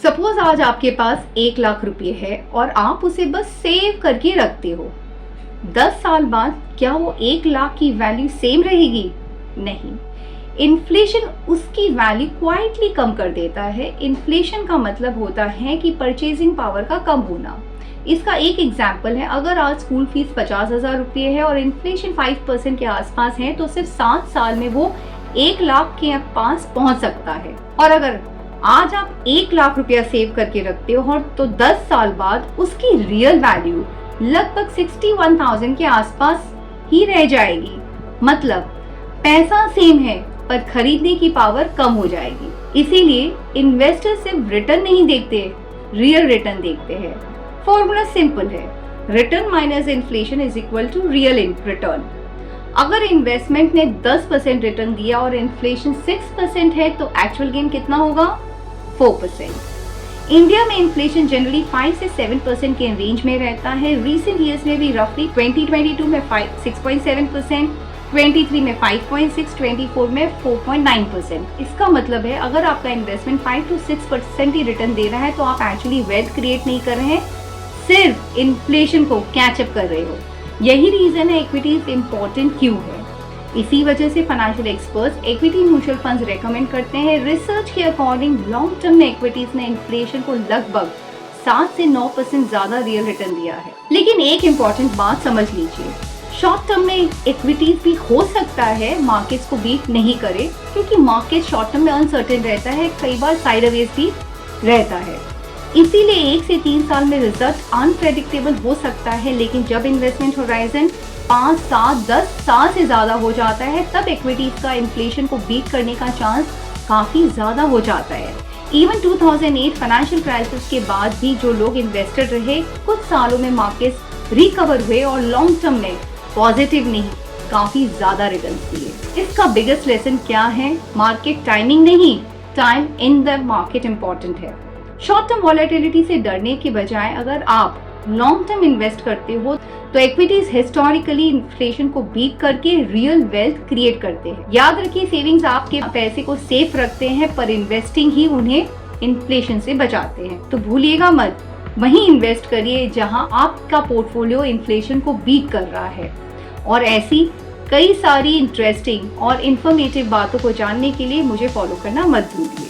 Suppose आज आपके पास 1 लाख रुपए है और आप उसे बस सेव करके रखते हो। 10 साल बाद क्या वो 1 लाख की वैल्यू सेम रहेगी? नहीं, इन्फ्लेशन उसकी वैल्यू क्वाइटली कम कर देता है। इन्फ्लेशन का मतलब होता है कि परचेजिंग पावर का कम होना। इसका एक एग्जाम्पल है, अगर आज स्कूल फीस 50,000 रुपये है और इन्फ्लेशन 5% के आसपास है तो सिर्फ 7 साल में वो 1 लाख के पास पहुंच सकता है। और अगर आज आप 1 लाख रुपया सेव करके रखते हो तो 10 साल बाद उसकी रियल वैल्यू लगभग 61,000 के आसपास ही रह जाएगी। मतलब पैसा सेम है पर खरीदने की पावर कम हो जाएगी। इसीलिए इन्वेस्टर सिर्फ रिटर्न नहीं देखते, रियल रिटर्न देखते हैं। फॉर्मूला सिंपल है, return minus inflation is equal to real return. अगर इन्वेस्टमेंट ने 10% रिटर्न दिया और इन्फ्लेशन 6% है तो एक्चुअल गेन कितना होगा? 4%। इंडिया में इन्फ्लेशन जनरली 5 से 7% के रेंज में रहता है। रीसेंट ईयर्स में भी रफली 2022 में 6.7%, 23 में 5.6, 24 में 4.9%। इसका मतलब है अगर आपका इन्वेस्टमेंट 5 to 6% ही रिटर्न दे रहा है तो आप एक्चुअली वेल्थ क्रिएट नहीं कर रहे हैं, सिर्फ इन्फ्लेशन को कैचअप कर रहे हो। यही रीजन है इक्विटीज इंपॉर्टेंट क्यों है। इसी वजह से financial experts equity mutual funds recommend करते हैं। रिसर्च के अकॉर्डिंग लॉन्ग टर्म में इक्विटीज ने इन्फ्लेशन को लगभग 7 से 9% ज्यादा रियल रिटर्न दिया है। लेकिन एक इम्पॉर्टेंट बात समझ लीजिए, शॉर्ट टर्म में इक्विटीज भी हो सकता है मार्केट्स को बीट नहीं करे, क्योंकि मार्केट शॉर्ट टर्म में अनसर्टेन रहता है, कई बार साइडवेज भी रहता है। इसीलिए 1 से 3 साल में रिजल्ट अनप्रेडिक्टेबल हो सकता है। लेकिन जब इन्वेस्टमेंट होराइजन 5, 7, 10 साल से ज्यादा हो जाता है तब इक्विटीज का इन्फ्लेशन को बीट करने का चांस काफी ज्यादा हो जाता है। इवन 2008 फाइनेंशियल क्राइसिस के बाद भी जो लोग इन्वेस्टर रहे, कुछ सालों में मार्केट्स रिकवर हुए और लॉन्ग टर्म में पॉजिटिव नहीं, काफी ज्यादा रिटर्न दिए। इसका बिगेस्ट लेसन क्या है? मार्केट टाइमिंग नहीं, time in the market important है। शॉर्ट टर्म वॉलेटिलिटी से डरने के बजाय अगर आप लॉन्ग टर्म इन्वेस्ट करते हो तो इक्विटीज हिस्टोरिकली इन्फ्लेशन को बीट करके रियल वेल्थ क्रिएट करते हैं। याद रखिए, सेविंग्स आपके पैसे को सेफ रखते हैं पर इन्वेस्टिंग ही उन्हें इन्फ्लेशन से बचाते हैं। तो भूलिएगा मत, वहीं इन्वेस्ट करिए जहां आपका पोर्टफोलियो इन्फ्लेशन को बीट कर रहा है। और ऐसी कई सारी इंटरेस्टिंग और इंफॉर्मेटिव बातों को जानने के लिए मुझे फॉलो करना मत भूलिए।